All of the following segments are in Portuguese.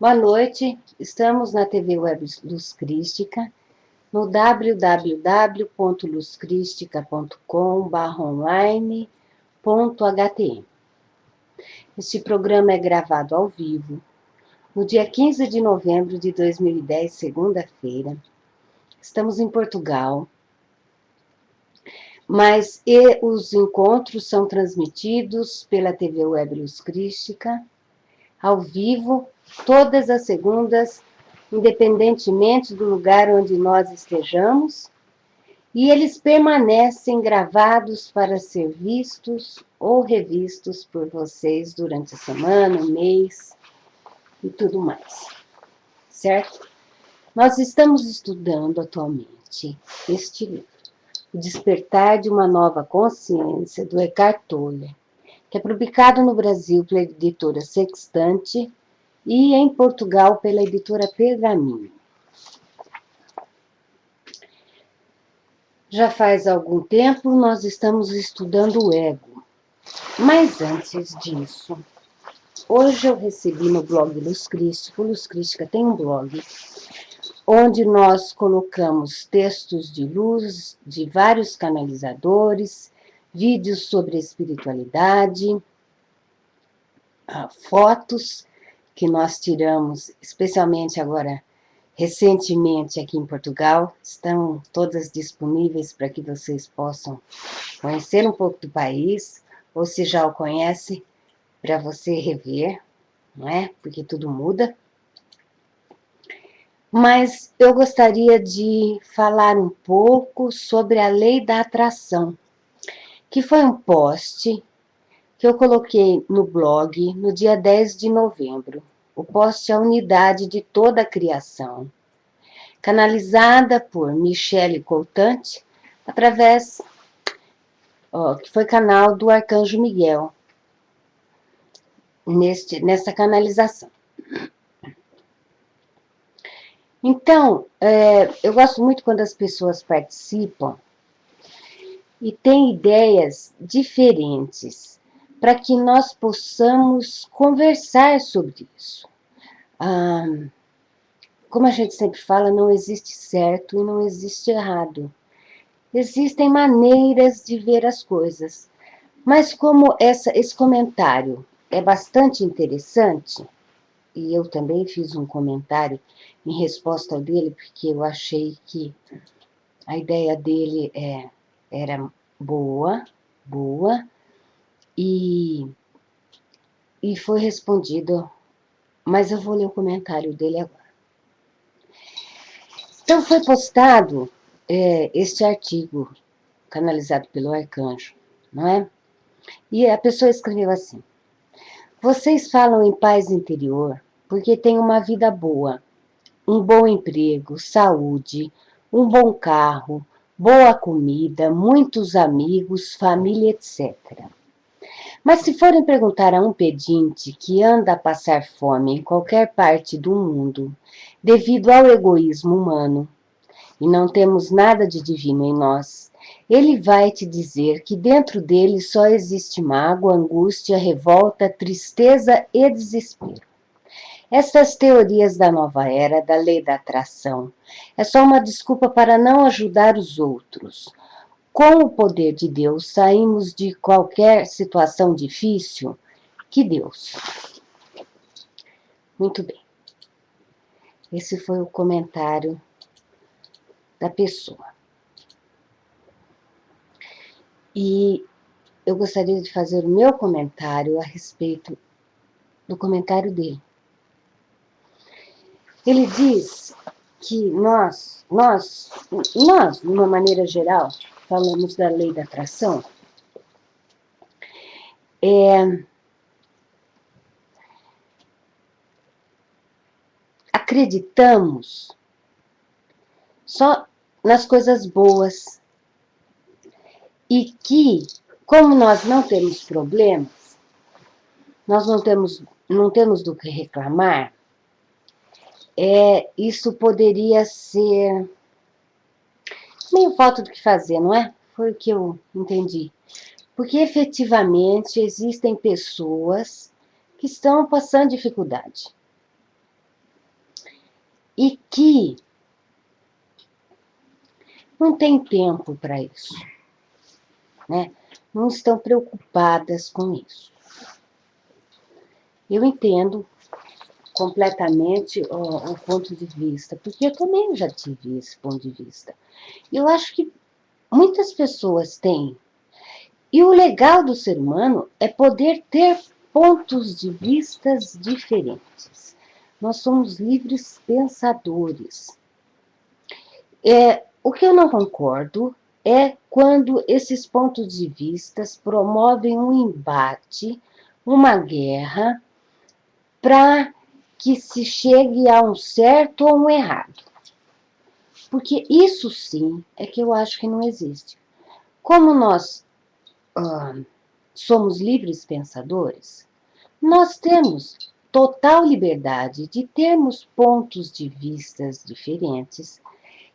Boa noite, estamos na TV Web Luz Crística, no www.luzcristica.com/online.htm. Este programa é gravado ao vivo, no dia 15 de novembro de 2010, segunda-feira. Estamos em Portugal, mas os encontros são transmitidos pela TV Web Luz Crística, ao vivo, todas as segundas, independentemente do lugar onde nós estejamos, e eles permanecem gravados para ser vistos ou revistos por vocês durante a semana, o mês e tudo mais, certo? Nós estamos estudando atualmente este livro, O Despertar de uma Nova Consciência, do Eckhart Tolle, que é publicado no Brasil pela editora Sextante e em Portugal pela editora Pergaminho. Já faz algum tempo nós estamos estudando o ego, mas antes disso, hoje eu recebi no blog Luz Crística, Luz Crística tem um blog, onde nós colocamos textos de luz de vários canalizadores, vídeos sobre espiritualidade, fotos que nós tiramos, especialmente agora, recentemente aqui em Portugal, estão todas disponíveis para que vocês possam conhecer um pouco do país, ou se já o conhece, para você rever, não é? Porque tudo muda. Mas eu gostaria de falar um pouco sobre a lei da atração, que foi um post que eu coloquei no blog no dia 10 de novembro. O post é a unidade de toda a criação, canalizada por Michele Coutante, através, que foi canal do Arcanjo Miguel, nessa canalização. Então, eu gosto muito quando as pessoas participam e têm ideias diferentes, para que nós possamos conversar sobre isso. Como a gente sempre fala, não existe certo e não existe errado. Existem maneiras de ver as coisas. Mas como esse comentário é bastante interessante, e eu também fiz um comentário em resposta dele, porque eu achei que a ideia dele era boa, e foi respondido, mas eu vou ler o comentário dele agora. Então foi postado este artigo, canalizado pelo Arcanjo, não é? E a pessoa escreveu assim: vocês falam em paz interior porque têm uma vida boa, um bom emprego, saúde, um bom carro, boa comida, muitos amigos, família, etc. Mas se forem perguntar a um pedinte que anda a passar fome em qualquer parte do mundo, devido ao egoísmo humano, e não temos nada de divino em nós, ele vai te dizer que dentro dele só existe mágoa, angústia, revolta, tristeza e desespero. Essas teorias da nova era, da lei da atração, é só uma desculpa para não ajudar os outros. Com o poder de Deus, saímos de qualquer situação difícil. Que Deus. Muito bem. Esse foi o comentário da pessoa. E eu gostaria de fazer o meu comentário a respeito do comentário dele. Ele diz que nós, de uma maneira geral, falamos da lei da atração, acreditamos só nas coisas boas e que, como nós não temos problemas, nós não temos do que reclamar, isso poderia ser meio falta do que fazer, não é? Foi o que eu entendi. Porque efetivamente existem pessoas que estão passando dificuldade. e que não tem tempo para isso, né? Não estão preocupadas com isso. Eu entendo completamente o ponto de vista, porque eu também já tive esse ponto de vista. Eu acho que muitas pessoas têm. E o legal do ser humano é poder ter pontos de vistas diferentes. Nós somos livres pensadores. O que eu não concordo é quando esses pontos de vistas promovem um embate, uma guerra, para que se chegue a um certo ou um errado. Porque isso sim é que eu acho que não existe. Como nós somos livres pensadores, nós temos total liberdade de termos pontos de vistas diferentes.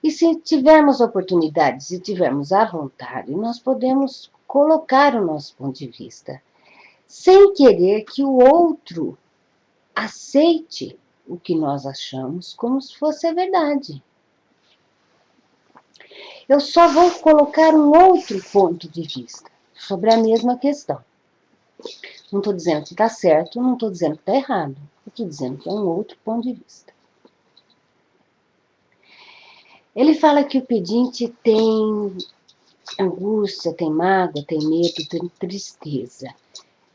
E se tivermos oportunidades e tivermos a vontade, nós podemos colocar o nosso ponto de vista, sem querer que o outro aceite o que nós achamos como se fosse a verdade. Eu só vou colocar um outro ponto de vista sobre a mesma questão. Não estou dizendo que está certo, não estou dizendo que está errado. Estou dizendo que é um outro ponto de vista. Ele fala que o pedinte tem angústia, tem mágoa, tem medo, tem tristeza.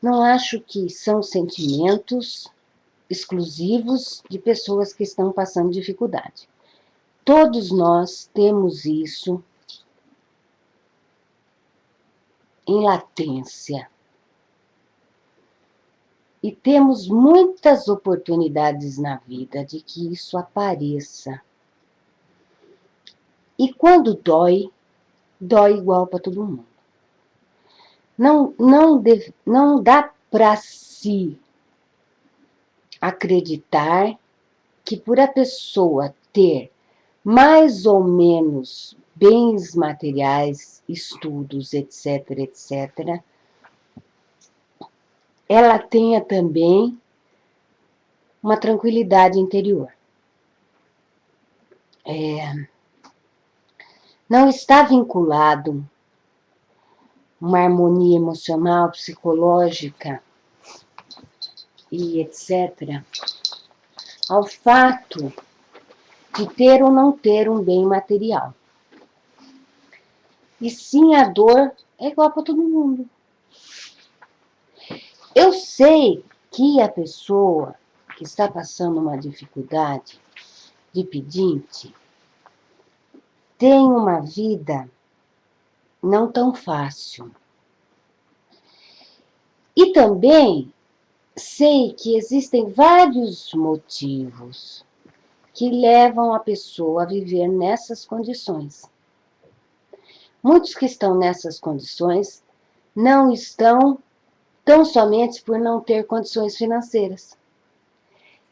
Não acho que são sentimentos exclusivos de pessoas que estão passando dificuldade. Todos nós temos isso em latência. E temos muitas oportunidades na vida de que isso apareça. E quando dói, dói igual para todo mundo. Não dá para se acreditar que por a pessoa ter mais ou menos bens materiais, estudos, etc., etc., ela tenha também uma tranquilidade interior. Não está vinculado uma harmonia emocional, psicológica e etc., ao fato de ter ou não ter um bem material. E sim, a dor é igual para todo mundo. Eu sei que a pessoa que está passando uma dificuldade de pedinte tem uma vida não tão fácil. E também sei que existem vários motivos que levam a pessoa a viver nessas condições. Muitos que estão nessas condições não estão tão somente por não ter condições financeiras,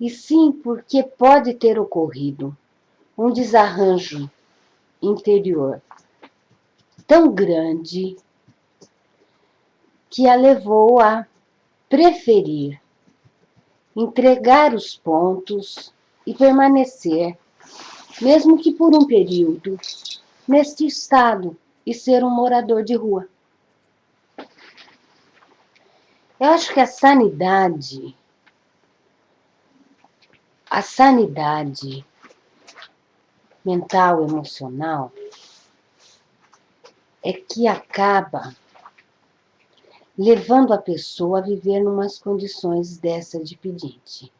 e sim porque pode ter ocorrido um desarranjo interior tão grande que a levou a preferir entregar os pontos e permanecer, mesmo que por um período, neste estado e ser um morador de rua. Eu acho que a sanidade mental, emocional, é que acaba levando a pessoa a viver em umas condições dessa de pedinte.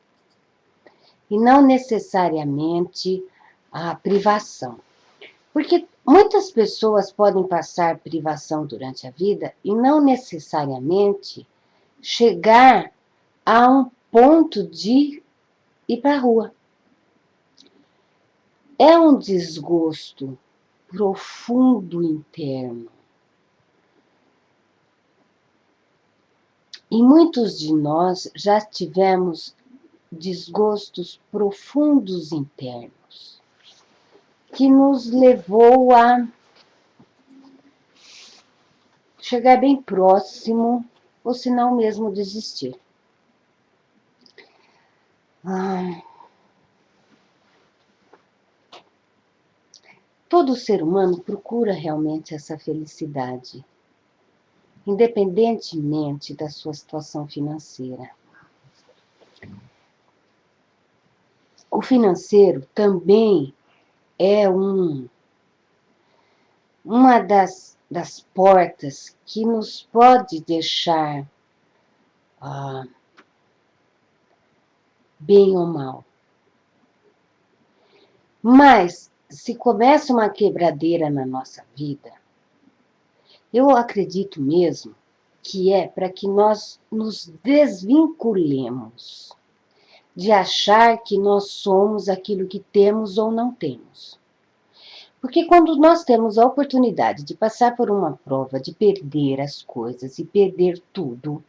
E não necessariamente a privação. Porque muitas pessoas podem passar privação durante a vida e não necessariamente chegar a um ponto de ir para a rua. É um desgosto profundo interno. E muitos de nós já tivemos desgostos profundos internos, que nos levou a chegar bem próximo, ou se não mesmo desistir. todo ser humano procura realmente essa felicidade, independentemente da sua situação financeira. O financeiro também é uma das portas que nos pode deixar bem ou mal. Mas, se começa uma quebradeira na nossa vida, eu acredito mesmo que é para que nós nos desvinculemos de achar que nós somos aquilo que temos ou não temos. Porque quando nós temos a oportunidade de passar por uma prova, de perder as coisas e perder tudo,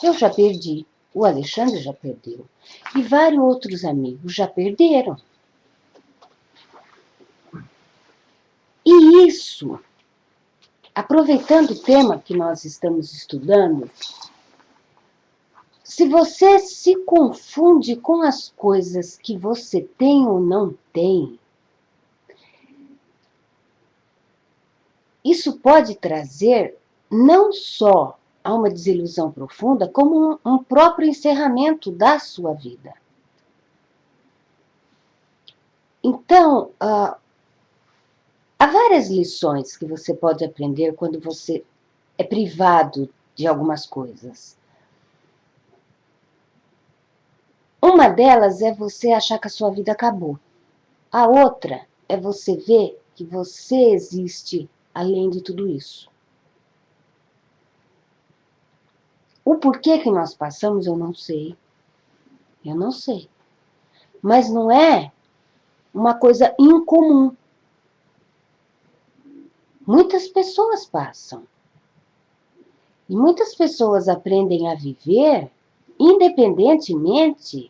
eu já perdi, o Alexandre já perdeu, e vários outros amigos já perderam. E isso, aproveitando o tema que nós estamos estudando, se você se confunde com as coisas que você tem ou não tem, isso pode trazer não só a uma desilusão profunda, como um próprio encerramento da sua vida. Então, há várias lições que você pode aprender quando você é privado de algumas coisas. Uma delas é você achar que a sua vida acabou. A outra é você ver que você existe além de tudo isso. O porquê que nós passamos eu não sei. Eu não sei. Mas não é uma coisa incomum. Muitas pessoas passam. E muitas pessoas aprendem a viver independentemente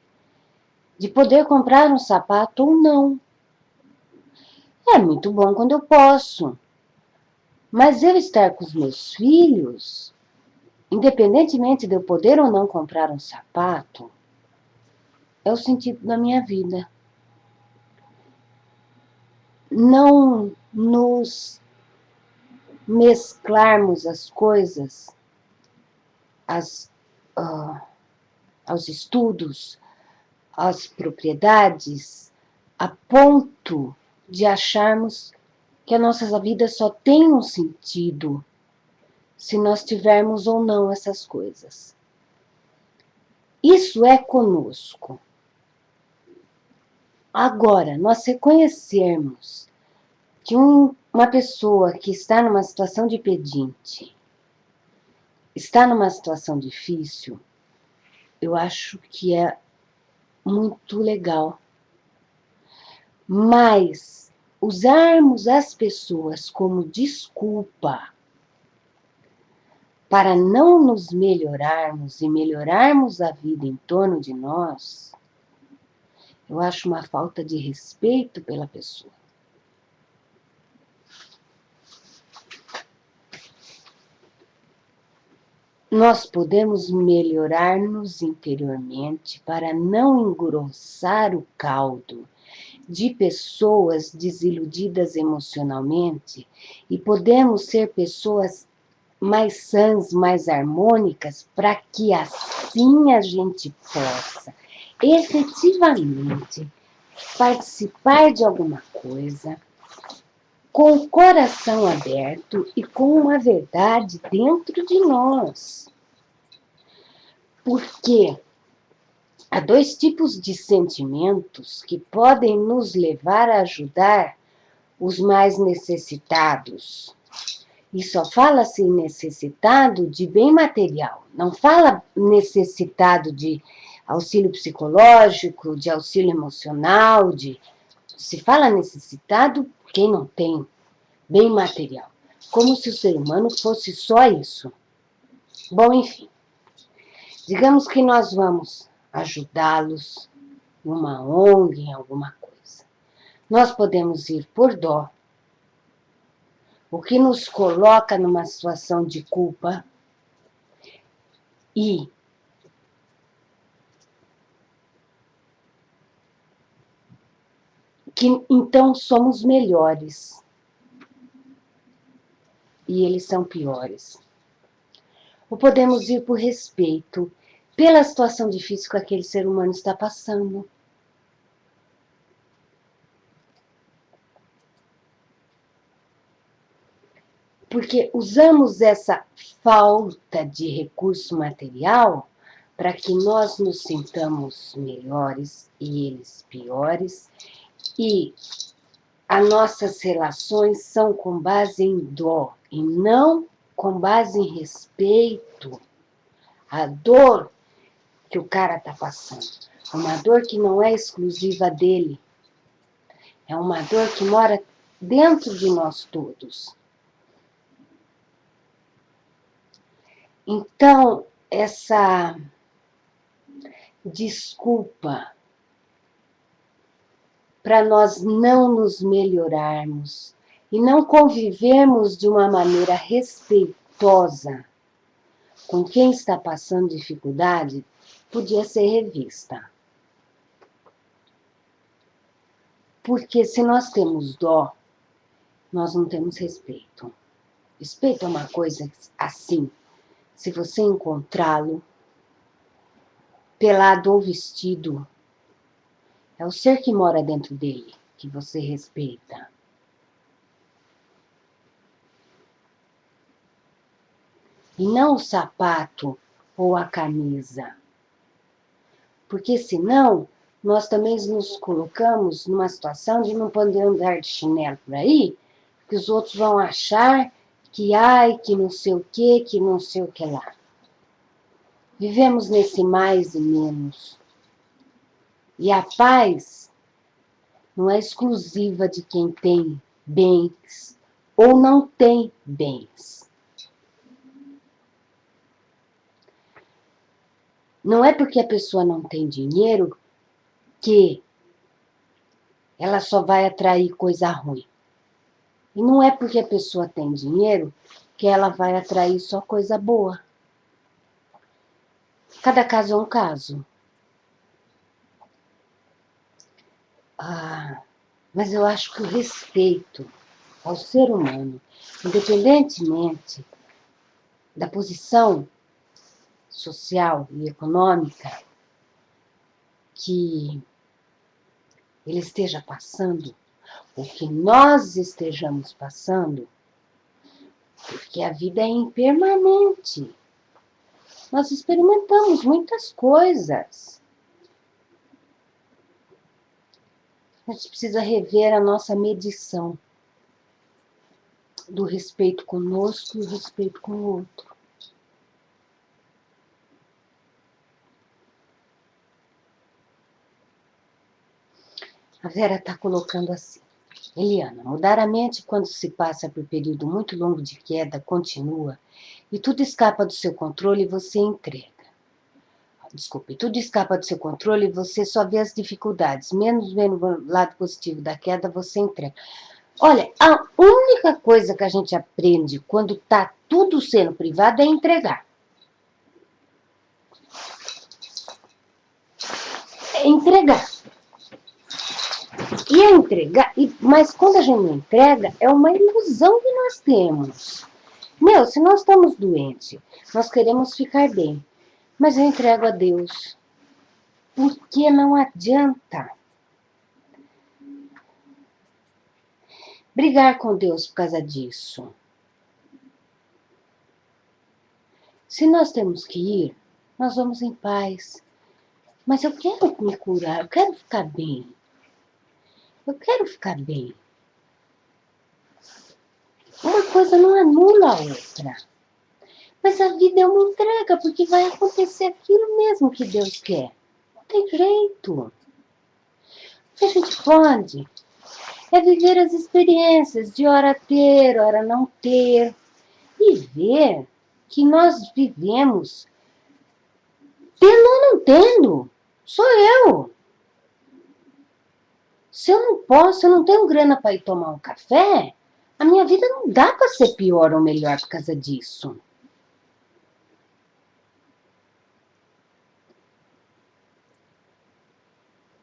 de poder comprar um sapato ou não. É muito bom quando eu posso. Mas eu estar com os meus filhos, independentemente de eu poder ou não comprar um sapato, é o sentido da minha vida. Não nos mesclarmos as coisas aos estudos, às propriedades, a ponto de acharmos que a nossa vida só tem um sentido se nós tivermos ou não essas coisas. Isso é conosco. Agora, nós reconhecermos que uma pessoa que está numa situação de pedinte, está numa situação difícil, eu acho que é muito legal. Mas usarmos as pessoas como desculpa para não nos melhorarmos e melhorarmos a vida em torno de nós, eu acho uma falta de respeito pela pessoa. Nós podemos melhorar-nos interiormente para não engrossar o caldo de pessoas desiludidas emocionalmente e podemos ser pessoas mais sãs, mais harmônicas, para que assim a gente possa efetivamente participar de alguma coisa com o coração aberto e com uma verdade dentro de nós. Porque há dois tipos de sentimentos que podem nos levar a ajudar os mais necessitados. E só fala-se necessitado de bem material, não fala necessitado de auxílio psicológico, de auxílio emocional, se fala necessitado quem não tem bem material, como se o ser humano fosse só isso. Bom, enfim, digamos que nós vamos ajudá-los numa ONG, em alguma coisa. Nós podemos ir por dó, o que nos coloca numa situação de culpa e que então somos melhores. E eles são piores. Ou podemos ir por respeito, pela situação difícil que aquele ser humano está passando. Porque usamos essa falta de recurso material para que nós nos sintamos melhores e eles piores, e as nossas relações são com base em dó e não com base em respeito à dor que o cara está passando. Uma dor que não é exclusiva dele, é uma dor que mora dentro de nós todos. Então, essa desculpa para nós não nos melhorarmos e não convivermos de uma maneira respeitosa com quem está passando dificuldade, podia ser revista. Porque se nós temos dó, nós não temos respeito. Respeito é uma coisa assim, se você encontrá-lo, pelado ou vestido, é o ser que mora dentro dele que você respeita. E não o sapato ou a camisa. Porque senão, nós também nos colocamos numa situação de não poder andar de chinelo por aí, que os outros vão achar que ai, que não sei o que não sei o que lá. Vivemos nesse mais e menos. E a paz não é exclusiva de quem tem bens ou não tem bens. Não é porque a pessoa não tem dinheiro que ela só vai atrair coisa ruim. E não é porque a pessoa tem dinheiro que ela vai atrair só coisa boa. Cada caso é um caso. Mas eu acho que o respeito ao ser humano, independentemente da posição social e econômica que ele esteja passando, ou que nós estejamos passando, porque a vida é impermanente. Nós experimentamos muitas coisas. A gente precisa rever a nossa medição do respeito conosco e o respeito com o outro. A Vera está colocando assim. Eliana, mudar a mente quando se passa por período muito longo de queda continua e tudo escapa do seu controle e você entrega. Desculpe, tudo escapa do seu controle e você só vê as dificuldades, menos vendo o lado positivo da queda, você entrega. Olha, a única coisa que a gente aprende quando está tudo sendo privado é entregar. É entregar. E é entregar, mas quando a gente não entrega, é uma ilusão que nós temos. Meu, se nós estamos doentes, nós queremos ficar bem, mas eu entrego a Deus. Porque não adianta brigar com Deus por causa disso. Se nós temos que ir, nós vamos em paz. Mas eu quero me curar, eu quero ficar bem. Eu quero ficar bem. Uma coisa não anula a outra. Mas a vida é uma entrega, porque vai acontecer aquilo mesmo que Deus quer. Não tem jeito. O que a gente pode é viver as experiências de hora ter, hora não ter. E ver que nós vivemos tendo ou não tendo. Sou eu. Se eu não posso, eu não tenho grana para ir tomar um café, a minha vida não dá para ser pior ou melhor por causa disso.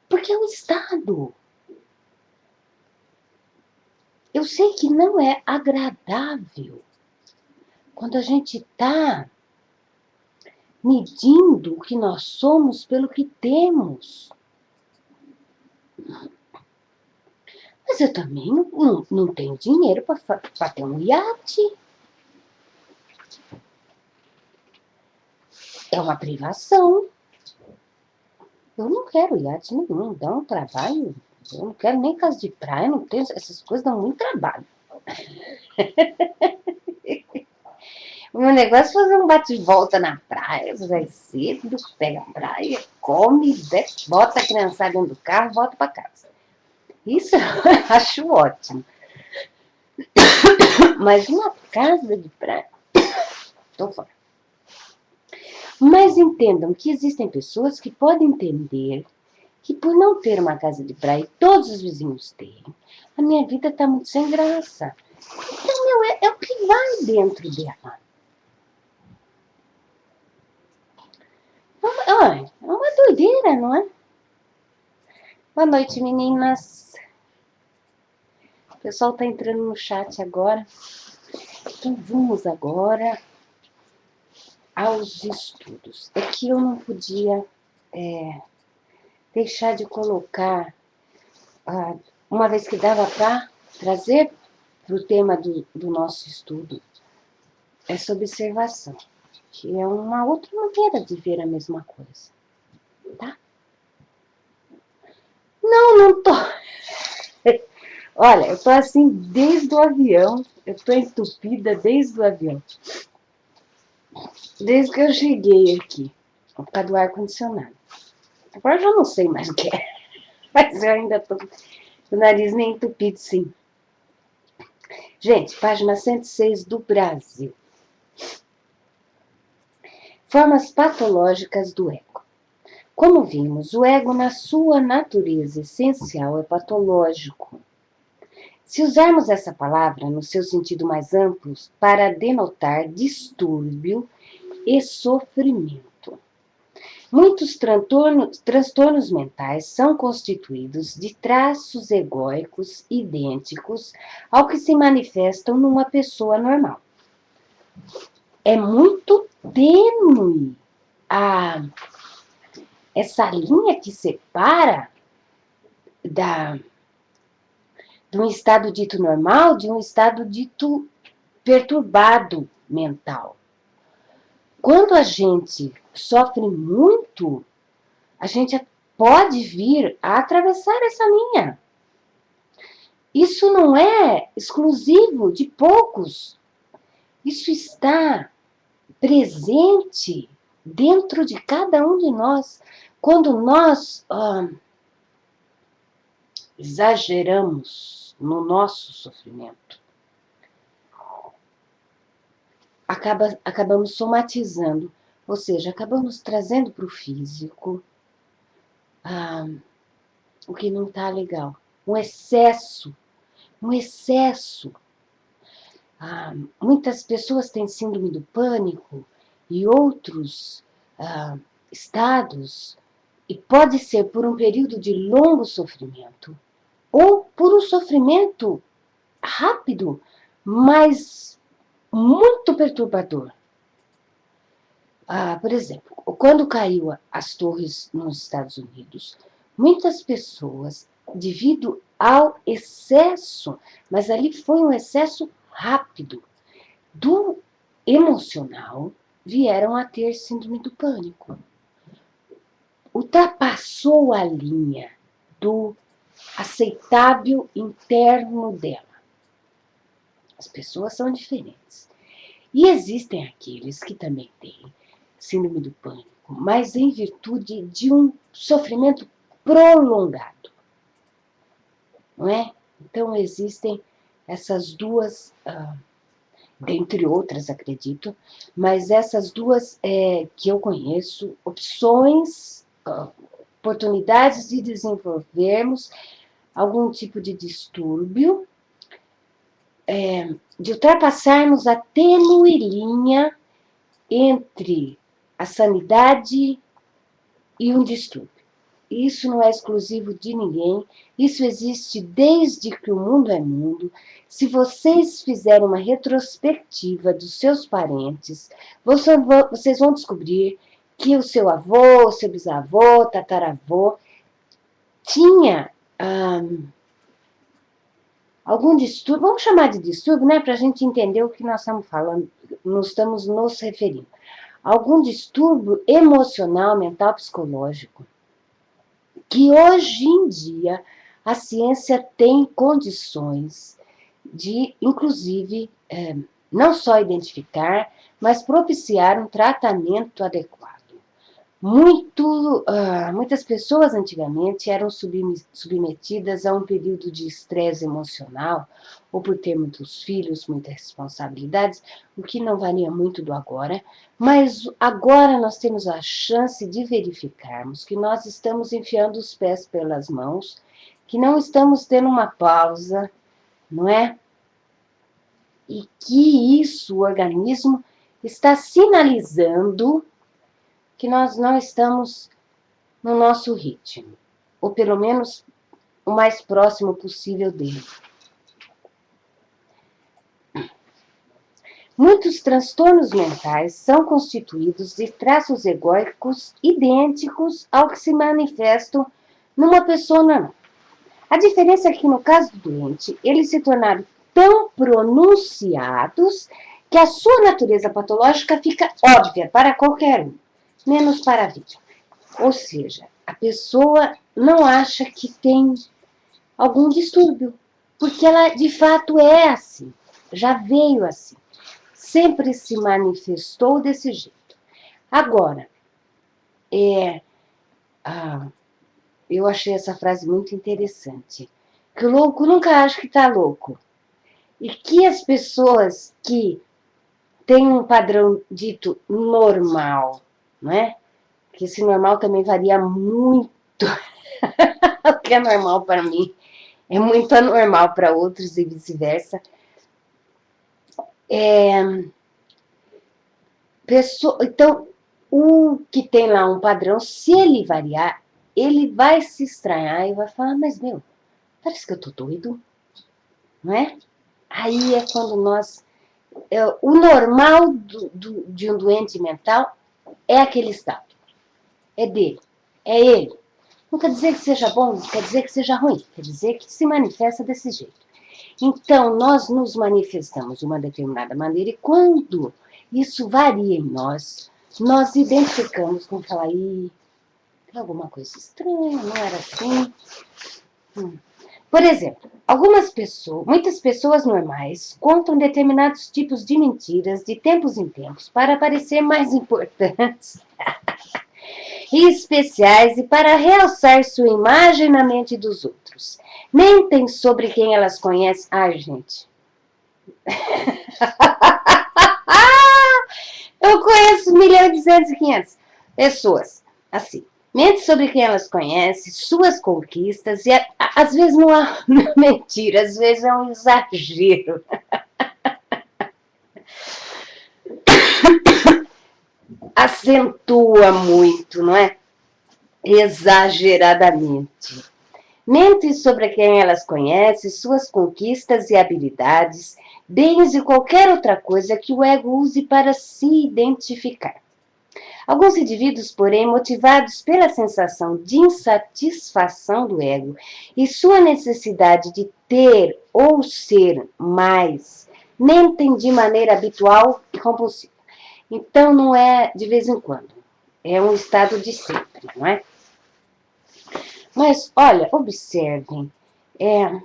Porque é o Estado. eu sei que não é agradável quando a gente está medindo o que nós somos pelo que temos. Mas eu também não tenho dinheiro para ter um iate. É uma privação. Eu não quero iate nenhum, dá um trabalho. Eu não quero nem casa de praia, não tenho, essas coisas dão muito trabalho. O meu negócio é fazer um bate-volta na praia, vai cedo, pega a praia, come, bota a criançada dentro do carro, volta para casa. Isso eu acho ótimo. Mas uma casa de praia, tô fora. Mas entendam que existem pessoas que podem entender que por não ter uma casa de praia e todos os vizinhos terem, a minha vida está muito sem graça. Então, é o que vai dentro dela. É uma doideira, não é? Boa noite, meninas. O pessoal está entrando no chat agora. Então, vamos agora aos estudos. É que eu não podia deixar de colocar, uma vez que dava para trazer para o tema do nosso estudo, essa observação, que é uma outra maneira de ver a mesma coisa, tá? Não tô. Olha, eu tô assim desde o avião, eu tô entupida desde o avião. Desde que eu cheguei aqui, por causa do ar-condicionado. Agora eu já não sei mais o que é, mas eu ainda tô com o nariz meio entupido, sim. Gente, página 106 do Brasil. Formas patológicas do ego. Como vimos, o ego, na sua natureza essencial, é patológico. Se usarmos essa palavra no seu sentido mais amplo para denotar distúrbio e sofrimento. Muitos transtornos mentais são constituídos de traços egóicos idênticos ao que se manifestam numa pessoa normal. É muito tênue essa linha que separa de um estado dito normal de um estado dito perturbado mental. Quando a gente sofre muito, a gente pode vir a atravessar essa linha. Isso não é exclusivo de poucos. Isso está presente dentro de cada um de nós. Quando nós exageramos no nosso sofrimento, acabamos somatizando, ou seja, acabamos trazendo para o físico o que não está legal. Um excesso. Muitas pessoas têm síndrome do pânico e outros estados, e pode ser por um período de longo sofrimento ou por um sofrimento rápido, mas muito perturbador. Por exemplo, quando caiu as torres nos Estados Unidos, muitas pessoas, devido ao excesso, mas ali foi um excesso rápido, do emocional, vieram a ter síndrome do pânico. Ultrapassou a linha do aceitável interno dela. As pessoas são diferentes. E existem aqueles que também têm síndrome do pânico, mas em virtude de um sofrimento prolongado. Não é? Então existem essas duas, dentre outras, acredito, mas essas duas que eu conheço, opções, oportunidades de desenvolvermos algum tipo de distúrbio, de ultrapassarmos a tênue linha entre a sanidade e um distúrbio. isso não é exclusivo de ninguém, isso existe desde que o mundo é mundo. Se vocês fizerem uma retrospectiva dos seus parentes, vocês vão descobrir que o seu avô, o seu bisavô, tataravô, tinha algum distúrbio, vamos chamar de distúrbio, né, para a gente entender o que nós estamos falando, nós estamos nos referindo. Algum distúrbio emocional, mental, psicológico, que hoje em dia a ciência tem condições de, inclusive, não só identificar, mas propiciar um tratamento adequado. Muitas pessoas antigamente eram submetidas a um período de estresse emocional, ou por ter muitos filhos, muitas responsabilidades, o que não varia muito do agora, mas agora nós temos a chance de verificarmos que nós estamos enfiando os pés pelas mãos, que não estamos tendo uma pausa, não é? E que isso, o organismo, está sinalizando que nós não estamos no nosso ritmo, ou pelo menos o mais próximo possível dele. Muitos transtornos mentais são constituídos de traços egóicos idênticos ao que se manifestam numa pessoa normal. A diferença é que, no caso do doente, eles se tornaram tão pronunciados que a sua natureza patológica fica óbvia para qualquer um, menos para a vítima. Ou seja, a pessoa não acha que tem algum distúrbio, porque ela de fato é assim, já veio assim, sempre se manifestou desse jeito. Agora, eu achei essa frase muito interessante, que o louco nunca acha que está louco, e que as pessoas que têm um padrão dito normal, não é? Que esse normal também varia muito. O que é normal para mim é muito anormal para outros e vice-versa. Então, o que tem lá um padrão, se ele variar, ele vai se estranhar e vai falar, mas meu, parece que eu tô doido, não é? Aí é quando o normal de um doente mental é aquele estado, é dele, é ele. Não quer dizer que seja bom, não quer dizer que seja ruim, quer dizer que se manifesta desse jeito. Então, nós nos manifestamos de uma determinada maneira e quando isso varia em nós identificamos com aquela aí, alguma coisa estranha, não era assim. Por exemplo, muitas pessoas normais contam determinados tipos de mentiras de tempos em tempos para parecer mais importantes e especiais e para realçar sua imagem na mente dos outros. Mentem sobre quem elas conhecem. Ai, gente. Eu conheço 1.200.500 pessoas assim. Mente sobre quem elas conhecem, suas conquistas, e às vezes não é mentira, às vezes é um exagero. Acentua muito, não é? Exageradamente. Mente sobre quem elas conhecem, suas conquistas e habilidades, bens e qualquer outra coisa que o ego use para se identificar. Alguns indivíduos, porém, motivados pela sensação de insatisfação do ego e sua necessidade de ter ou ser mais, mentem de maneira habitual e compulsiva. Então, não é de vez em quando, é um estado de sempre, não é? Mas, olha, observem, é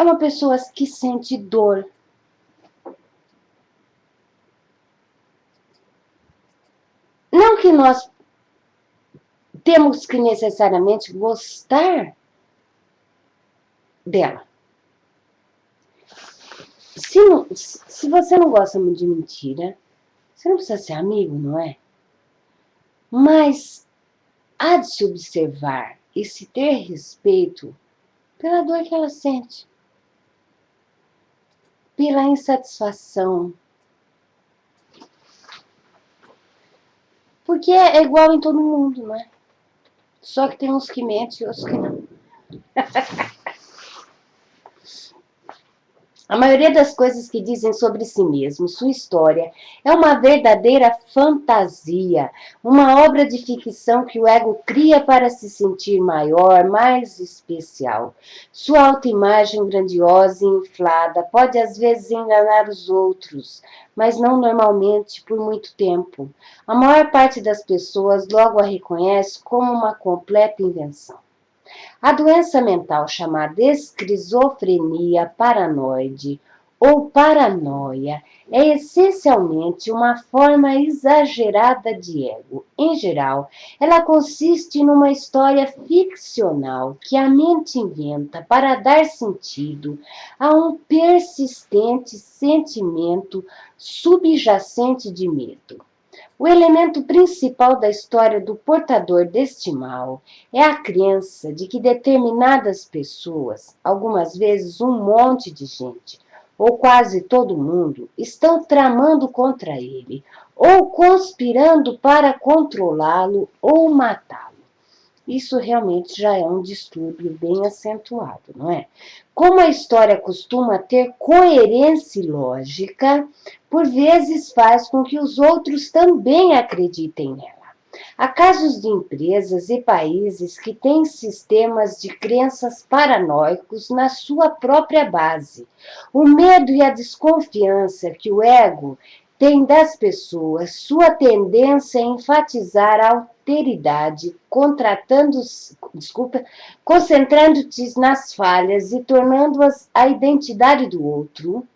uma pessoa que sente dor. Não que nós temos que necessariamente gostar dela. Se você não gosta muito de mentira, você não precisa ser amigo, não é? Mas há de se observar e se ter respeito pela dor que ela sente, pela insatisfação. Porque é igual em todo mundo, não é? Só que tem uns que mentem e outros que não. A maioria das coisas que dizem sobre si mesmo, sua história, é uma verdadeira fantasia, uma obra de ficção que o ego cria para se sentir maior, mais especial. Sua autoimagem grandiosa e inflada pode às vezes enganar os outros, mas não normalmente por muito tempo. A maior parte das pessoas logo a reconhece como uma completa invenção. A doença mental chamada esquizofrenia paranoide ou paranoia é essencialmente uma forma exagerada de ego. Em geral, ela consiste numa história ficcional que a mente inventa para dar sentido a um persistente sentimento subjacente de medo. O elemento principal da história do portador deste mal é a crença de que determinadas pessoas, algumas vezes um monte de gente, ou quase todo mundo, estão tramando contra ele, ou conspirando para controlá-lo ou matá-lo. Isso realmente já é um distúrbio bem acentuado, não é? Como a história costuma ter coerência lógica, por vezes faz com que os outros também acreditem nela. Há casos de empresas e países que têm sistemas de crenças paranoicos na sua própria base. O medo e a desconfiança que o ego tem das pessoas, sua tendência a enfatizar a alteridade, concentrando-te nas falhas e tornando-as a identidade do outro,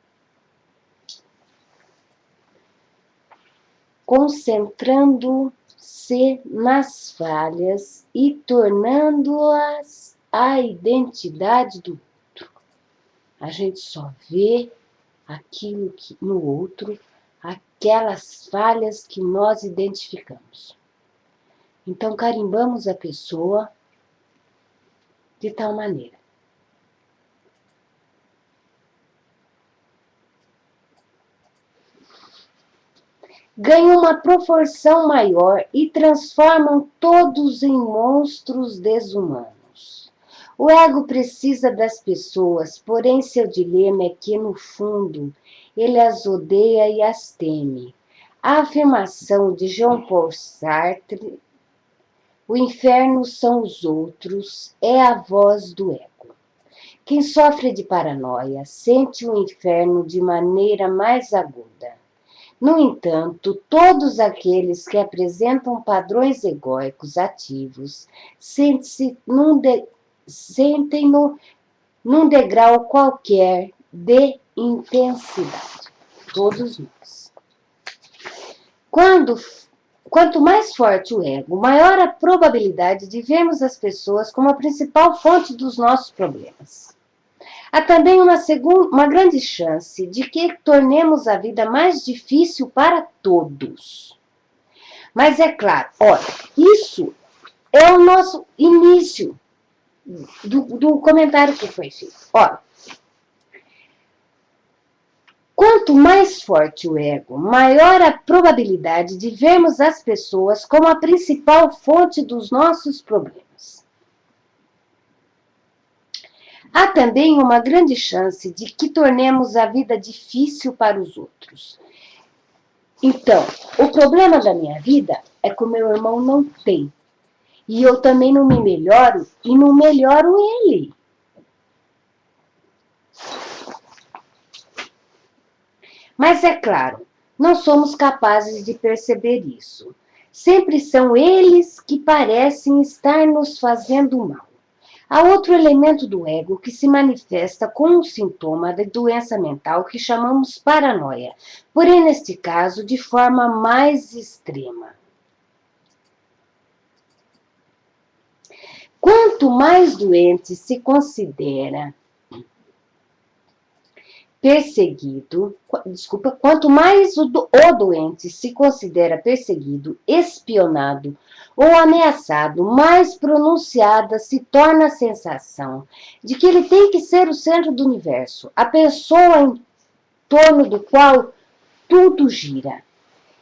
concentrando-se nas falhas e tornando-as a identidade do outro. A gente só vê aquilo que no outro, aquelas falhas que nós identificamos. Então, carimbamos a pessoa de tal maneira. Ganham uma proporção maior e transformam todos em monstros desumanos. O ego precisa das pessoas, porém seu dilema é que, no fundo, ele as odeia e as teme. A afirmação de Jean-Paul Sartre, o inferno são os outros, é a voz do ego. Quem sofre de paranoia sente o inferno de maneira mais aguda. No entanto, todos aqueles que apresentam padrões egóicos ativos sentem-no num degrau qualquer de intensidade. Todos nós. Quanto mais forte o ego, maior a probabilidade de vermos as pessoas como a principal fonte dos nossos problemas. Há também uma grande chance de que tornemos a vida mais difícil para todos. Mas é claro, olha, isso é o nosso início do comentário que foi feito. Olha, quanto mais forte o ego, maior a probabilidade de vermos as pessoas como a principal fonte dos nossos problemas. Há também uma grande chance de que tornemos a vida difícil para os outros. Então, o problema da minha vida é que o meu irmão não tem. E eu também não me melhoro e não melhoro ele. Mas é claro, não somos capazes de perceber isso. Sempre são eles que parecem estar nos fazendo mal. Há outro elemento do ego que se manifesta com um sintoma de doença mental que chamamos paranoia, porém, neste caso, de forma mais extrema. Quanto mais doente se considera quanto mais o doente se considera perseguido, espionado ou ameaçado, mais pronunciada se torna a sensação de que ele tem que ser o centro do universo, a pessoa em torno do qual tudo gira.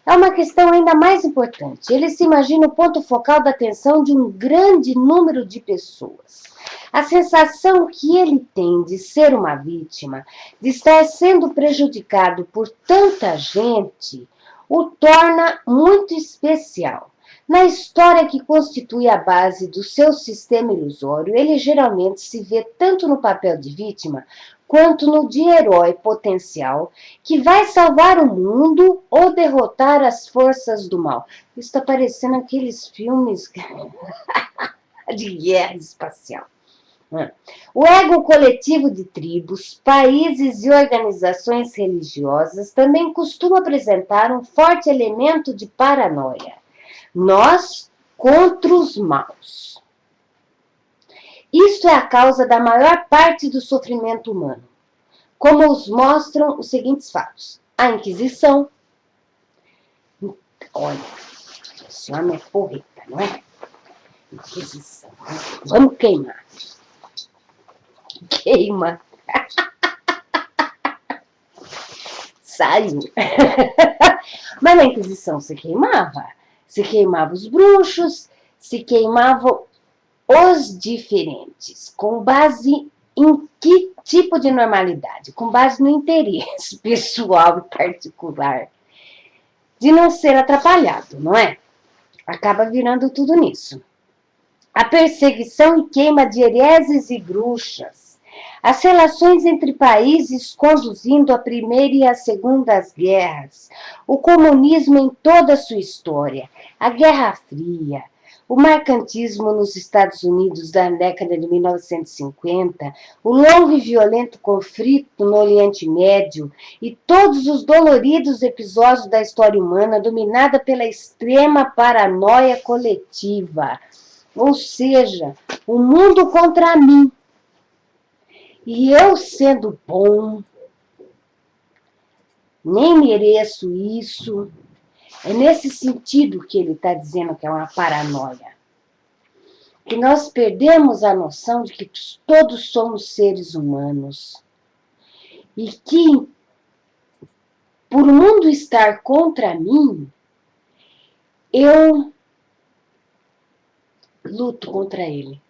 É uma questão ainda mais importante. Ele se imagina o ponto focal da atenção de um grande número de pessoas. A sensação que ele tem de ser uma vítima, de estar sendo prejudicado por tanta gente, o torna muito especial. Na história que constitui a base do seu sistema ilusório, ele geralmente se vê tanto no papel de vítima quanto no de herói potencial que vai salvar o mundo ou derrotar as forças do mal. Isso está parecendo aqueles filmes de guerra espacial. O ego coletivo de tribos, países e organizações religiosas também costuma apresentar um forte elemento de paranoia. Nós contra os maus. Isto é a causa da maior parte do sofrimento humano, como os mostram os seguintes fatos. A Inquisição. Olha, esse homem é porreta, não é? Inquisição. Vamos queimar. Queima. Saiu. Mas na Inquisição se queimava. Se queimava os bruxos, se queimavam os diferentes. Com base em que tipo de normalidade? Com base no interesse pessoal e particular de não ser atrapalhado, não é? Acaba virando tudo nisso. A perseguição e queima de hereses e bruxas. As relações entre países conduzindo a Primeira e a Segunda Guerras. O comunismo em toda a sua história. A Guerra Fria. O mercantismo nos Estados Unidos da década de 1950, o longo e violento conflito no Oriente Médio e todos os doloridos episódios da história humana dominada pela extrema paranoia coletiva. Ou seja, o mundo contra mim. E eu sendo bom, nem mereço isso. É nesse sentido que ele está dizendo que é uma paranoia. Que nós perdemos a noção de que todos somos seres humanos. E que, por o mundo estar contra mim, eu luto contra ele,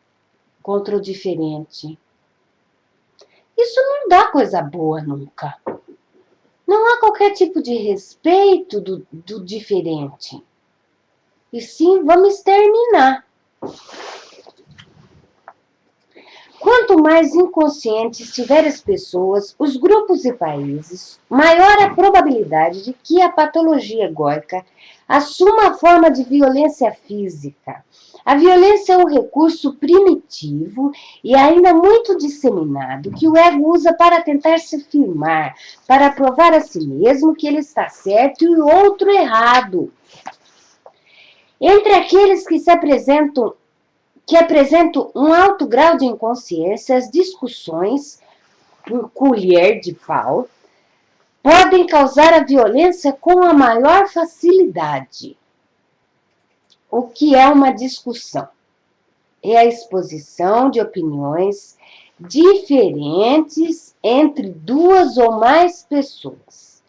contra o diferente. Isso não dá coisa boa nunca. Não há qualquer tipo de respeito do diferente. E sim, vamos exterminar. Quanto mais inconscientes estiverem as pessoas, os grupos e países, maior a probabilidade de que a patologia egóica assuma a forma de violência física. A violência é um recurso primitivo e ainda muito disseminado que o ego usa para tentar se afirmar, para provar a si mesmo que ele está certo e o outro errado. Entre aqueles que apresentam um alto grau de inconsciência, as discussões, por colher de pau, podem causar a violência com a maior facilidade. O que é uma discussão? É a exposição de opiniões diferentes entre duas ou mais pessoas.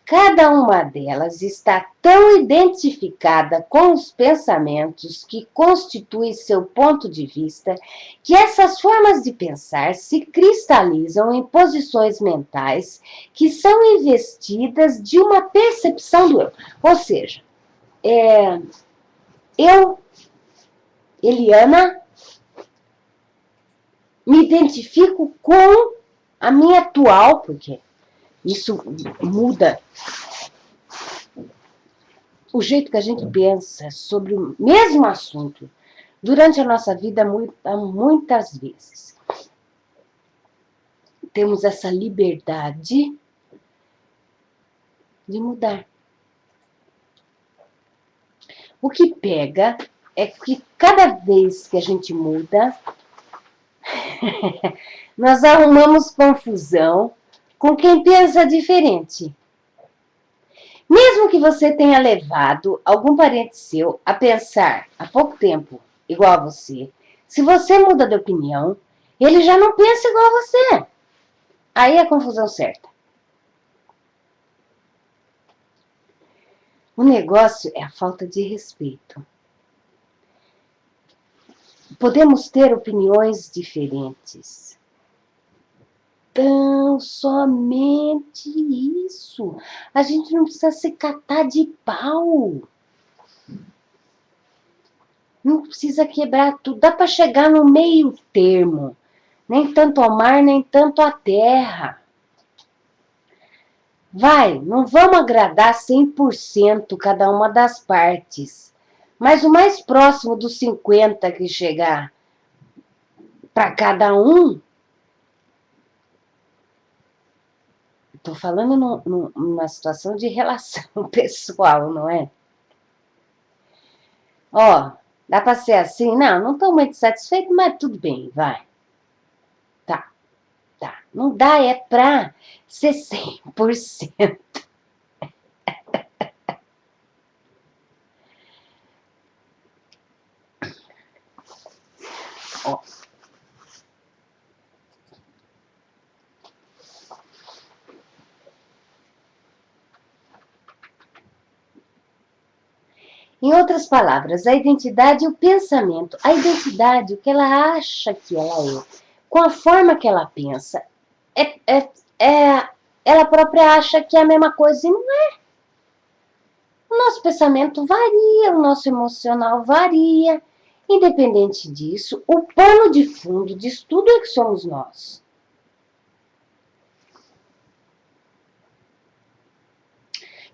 Cada uma delas está tão identificada com os pensamentos que constituem seu ponto de vista que essas formas de pensar se cristalizam em posições mentais que são investidas de uma percepção do eu. Ou seja, eu, Eliana, me identifico com a minha atual, porque isso muda o jeito que a gente pensa sobre o mesmo assunto durante a nossa vida muitas vezes. Temos essa liberdade de mudar. O que pega é que cada vez que a gente muda, nós arrumamos confusão com quem pensa diferente. Mesmo que você tenha levado algum parente seu a pensar há pouco tempo igual a você, se você muda de opinião, ele já não pensa igual a você. Aí é a confusão certa. O negócio é a falta de respeito. Podemos ter opiniões diferentes. Tão somente isso. A gente não precisa se catar de pau. Não precisa quebrar tudo. Dá para chegar no meio termo. Nem tanto ao mar, nem tanto à terra. Vai, não vamos agradar 100% cada uma das partes. Mas o mais próximo dos 50 que chegar para cada um, estou falando numa situação de relação pessoal, não é? Ó, dá para ser assim? Não estou muito satisfeito, mas tudo bem, vai. Tá. Não dá, é para ser 100%. Ó. Em outras palavras, a identidade e o pensamento. A identidade, o que ela acha que ela é, com a forma que ela pensa. Ela própria acha que é a mesma coisa e não é. O nosso pensamento varia, o nosso emocional varia. Independente disso, o pano de fundo disso tudo é que somos nós.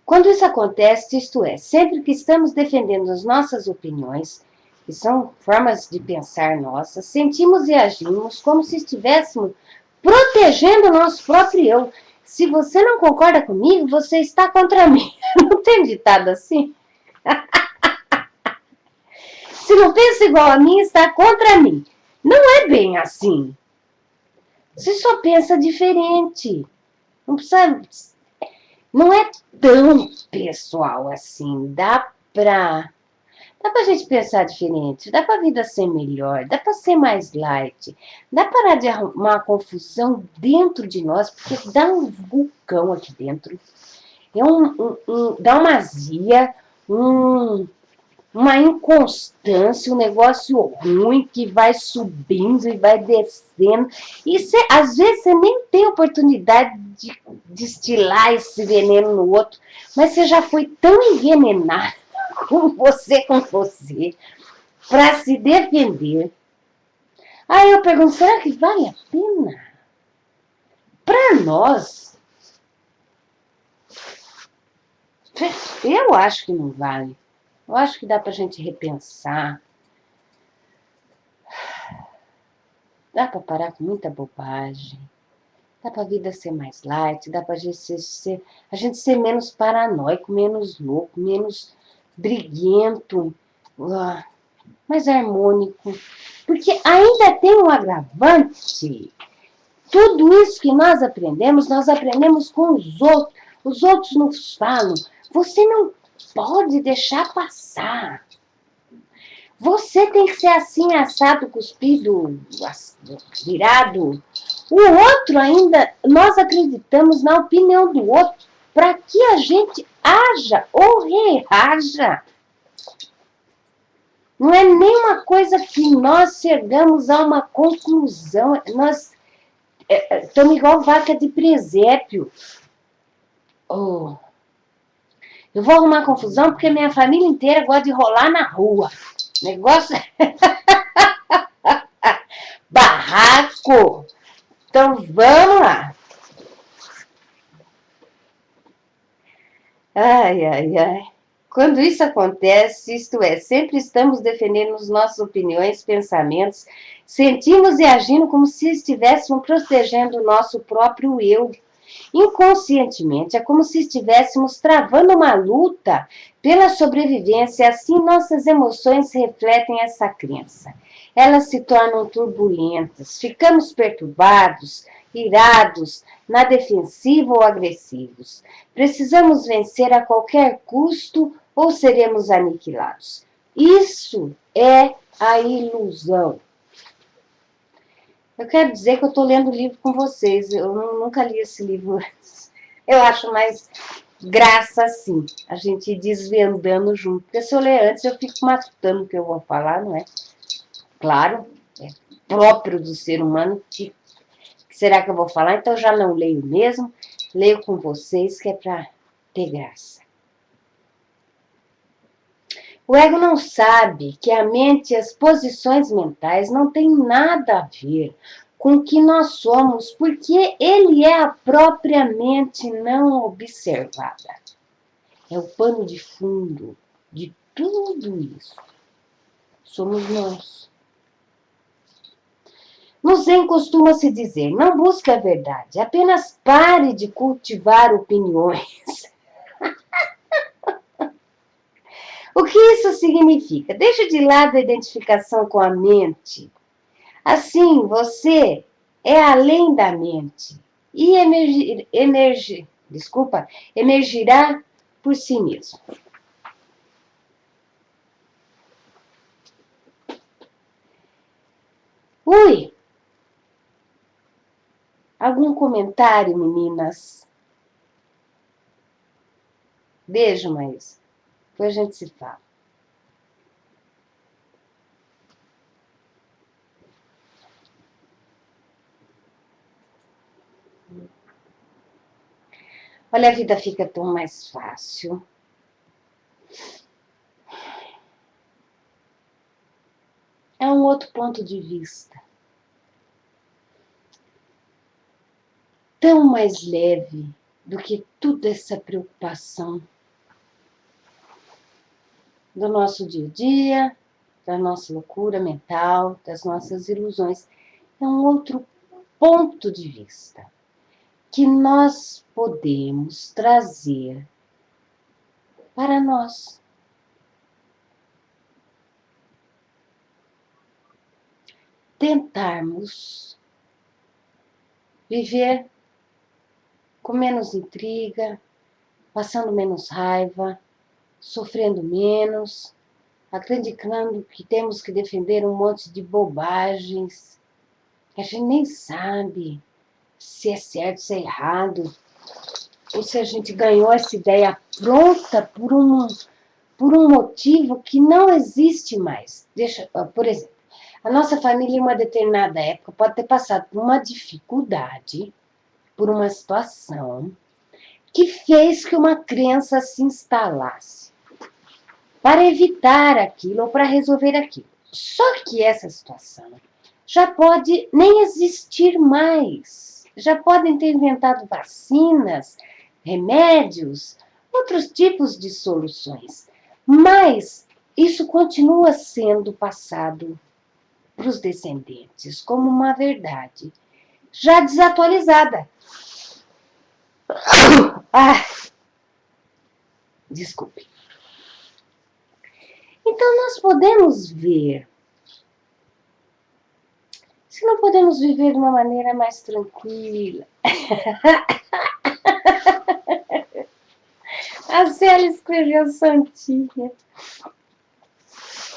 Quando isso acontece, isto é, sempre que estamos defendendo as nossas opiniões, que são formas de pensar nossas, sentimos e agimos como se estivéssemos protegendo o nosso próprio eu. Se você não concorda comigo, você está contra mim. Não tem ditado assim? Se não pensa igual a mim, está contra mim. Não é bem assim. Você só pensa diferente. Não precisa... Não é tão pessoal assim. Dá pra gente pensar diferente, dá pra vida ser melhor, dá pra ser mais light, dá pra parar de arrumar confusão dentro de nós, porque dá um vulcão aqui dentro, dá uma azia, uma inconstância, um negócio ruim que vai subindo e vai descendo. E às vezes você nem tem oportunidade de destilar esse veneno no outro, mas você já foi tão envenenado com você, para se defender. Aí eu pergunto, será que vale a pena? Para nós? Eu acho que não vale. Eu acho que dá para a gente repensar. Dá para parar com muita bobagem. Dá para a vida ser mais light, dá para a gente ser menos paranoico, menos louco, menos briguento, mais harmônico. Porque ainda tem um agravante. Tudo isso que nós aprendemos com os outros. Os outros nos falam, você não pode deixar passar. Você tem que ser assim, assado, cuspido, virado. O outro ainda, nós acreditamos na opinião do outro para que a gente haja ou reaja. Não é nenhuma coisa que nós chegamos a uma conclusão. Nós estamos igual vaca de presépio. Oh, eu vou arrumar confusão porque minha família inteira gosta de rolar na rua. Negócio barraco. Então vamos lá. Ai. Quando isso acontece, isto é, sempre estamos defendendo as nossas opiniões, pensamentos, sentimos e agindo como se estivéssemos protegendo o nosso próprio eu. Inconscientemente, é como se estivéssemos travando uma luta pela sobrevivência, assim nossas emoções refletem essa crença. Elas se tornam turbulentas, ficamos perturbados, irados, na defensiva ou agressivos. Precisamos vencer a qualquer custo ou seremos aniquilados. Isso é a ilusão. Eu quero dizer que eu estou lendo o livro com vocês. Eu nunca li esse livro antes. Eu acho mais graça, sim, a gente ir desvendando junto. Porque se eu ler antes, eu fico matutando o que eu vou falar, não é? Claro, é próprio do ser humano. Que será que eu vou falar? Então, já não leio mesmo. Leio com vocês, que é para ter graça. O ego não sabe que a mente e as posições mentais não têm nada a ver com o que nós somos, porque ele é a própria mente não observada. É o pano de fundo de tudo isso. Somos nós. No Zen costuma-se dizer, não busque a verdade, apenas pare de cultivar opiniões. O que isso significa? Deixe de lado a identificação com a mente. Assim, você é além da mente e emergirá por si mesmo. Ui! Algum comentário, meninas? Beijo, Maísa. Depois a gente se fala. Olha, a vida fica tão mais fácil. É um outro ponto de vista. Tão mais leve do que toda essa preocupação do nosso dia a dia, da nossa loucura mental, das nossas ilusões. É um outro ponto de vista que nós podemos trazer para nós. Tentarmos viver com menos intriga, passando menos raiva, sofrendo menos, acreditando que temos que defender um monte de bobagens, que a gente nem sabe se é certo, se é errado, ou se a gente ganhou essa ideia pronta por um motivo que não existe mais. Por exemplo, a nossa família em uma determinada época pode ter passado por uma dificuldade, por uma situação que fez que uma crença se instalasse para evitar aquilo ou para resolver aquilo. Só que essa situação já pode nem existir mais. Já podem ter inventado vacinas, remédios, outros tipos de soluções. Mas isso continua sendo passado para os descendentes como uma verdade já desatualizada. Ah, desculpe. Então nós podemos ver. Se não podemos viver de uma maneira mais tranquila. A Célia escreveu Santinha.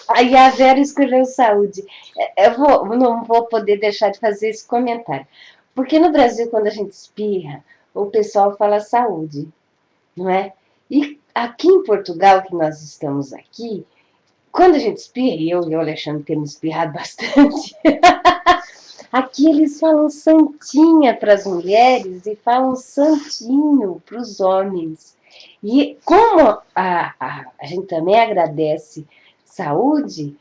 Aí a Vera escreveu saúde. Não vou poder deixar de fazer esse comentário. Porque no Brasil, quando a gente espirra, o pessoal fala saúde, não é? E aqui em Portugal, que nós estamos aqui, quando a gente espirra, e eu e o Alexandre temos espirrado bastante, aqui eles falam santinha para as mulheres e falam santinho para os homens. E como a gente também agradece saúde,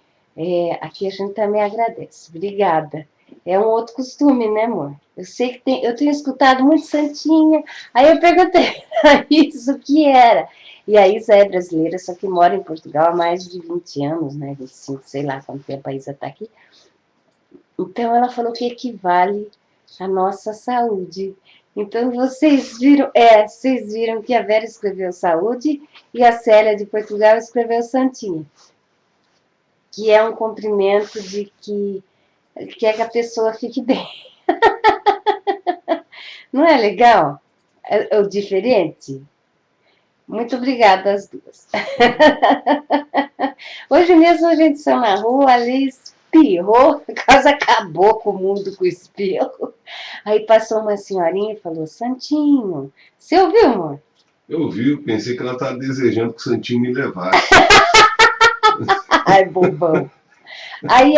aqui a gente também agradece. Obrigada. É um outro costume, né, amor? Eu sei que eu tenho escutado muito santinha. Aí eu perguntei a isso o que era. E a Isa é brasileira, só que mora em Portugal há mais de 20 anos, né? 25, sei lá quanto tempo a Isa está aqui. Então ela falou que equivale à nossa saúde. Então vocês viram que a Vera escreveu saúde e a Célia de Portugal escreveu santinha. Que é um cumprimento de que quer que a pessoa fique bem. Não é legal? É o diferente? Muito obrigada às duas. Hoje mesmo a gente saiu na rua, ali espirrou, quase acabou com o mundo com o espirro. Aí passou uma senhorinha e falou, Santinho, você ouviu, amor? Eu vi, eu pensei que ela estava desejando que o Santinho me levasse. Ai, bobão. Aí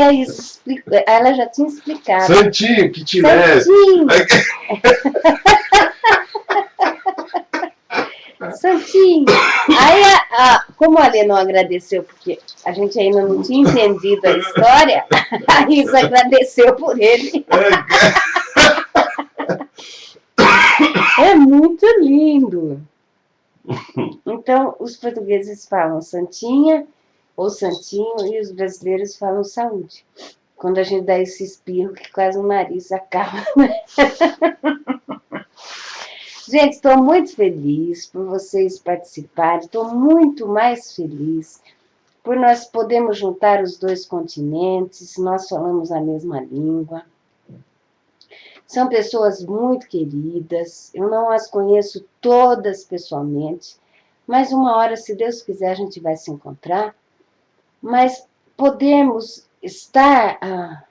ela já tinha explicado. Santinho, que te leve! Santinho! Santinho! Aí, como a Lê não agradeceu, porque a gente ainda não tinha entendido a história, a Isa agradeceu por ele. É muito lindo. Então, os portugueses falam Santinha ou Santinho e os brasileiros falam saúde. Quando a gente dá esse espirro que quase o nariz acaba. Gente, estou muito feliz por vocês participarem, estou muito mais feliz por nós podermos juntar os dois continentes, nós falamos a mesma língua. São pessoas muito queridas, eu não as conheço todas pessoalmente, mas uma hora, se Deus quiser, a gente vai se encontrar. Mas podemos estar,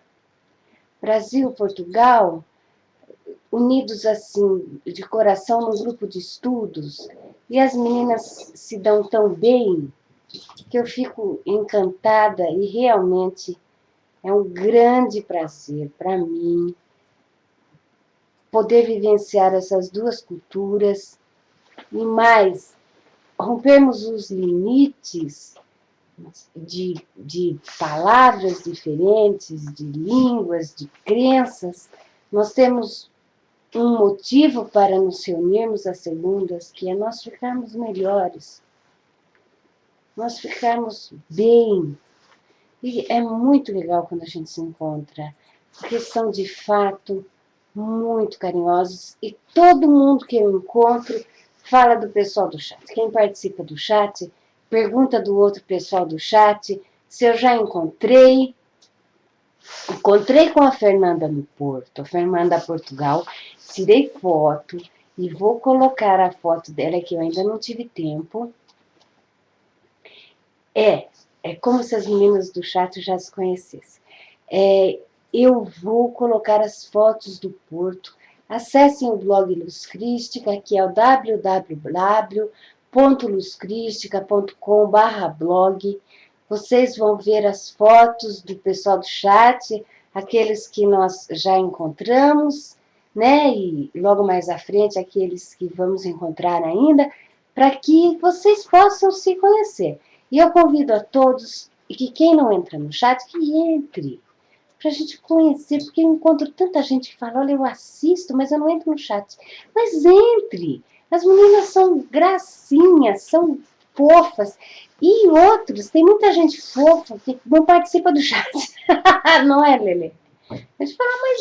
Brasil, Portugal, unidos assim, de coração, num grupo de estudos, e as meninas se dão tão bem, que eu fico encantada e realmente é um grande prazer para mim poder vivenciar essas duas culturas e mais, rompermos os limites de palavras diferentes, de línguas, de crenças. Nós temos um motivo para nos reunirmos às segundas, que é nós ficarmos melhores, nós ficarmos bem. E é muito legal quando a gente se encontra, porque são de fato muito carinhosos e todo mundo que eu encontro fala do pessoal do chat. Quem participa do chat pergunta do outro pessoal do chat se eu já encontrei. Encontrei com a Fernanda no Porto, a Fernanda Portugal, tirei foto e vou colocar a foto dela, que eu ainda não tive tempo. É como se as meninas do chat já se conhecessem. Eu vou colocar as fotos do Porto. Acessem o blog Luz Crística, que é o www.luzcristica.com/blog. Vocês vão ver as fotos do pessoal do chat, aqueles que nós já encontramos, né? E logo mais à frente, aqueles que vamos encontrar ainda, para que vocês possam se conhecer. E eu convido a todos, e que quem não entra no chat, que entre, para a gente conhecer, porque eu encontro tanta gente que fala, olha, eu assisto, mas eu não entro no chat. Mas entre! As meninas são gracinhas, são fofas. E outros, tem muita gente fofa que não participa do chat. Não é, Lelê? A gente fala, mas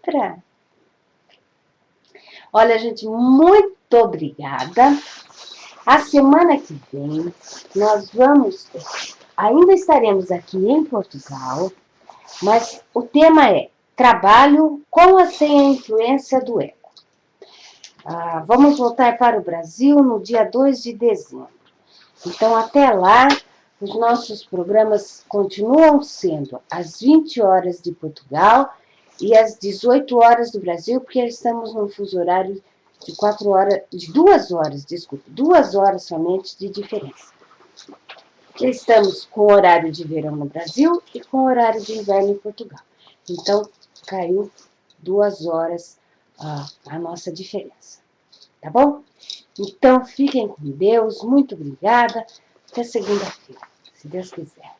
entra. Olha, gente, muito obrigada. A semana que vem, ainda estaremos aqui em Portugal, mas o tema é trabalho com a sem a influência do eco. Vamos voltar para o Brasil no dia 2 de dezembro. Então, até lá, os nossos programas continuam sendo às 20 horas de Portugal e às 18 horas do Brasil, porque estamos num fuso horário de 2 horas somente de diferença. Porque estamos com o horário de verão no Brasil e com o horário de inverno em Portugal. Então, caiu 2 horas a nossa diferença. Tá bom? Então, fiquem com Deus. Muito obrigada. Até segunda-feira, se Deus quiser.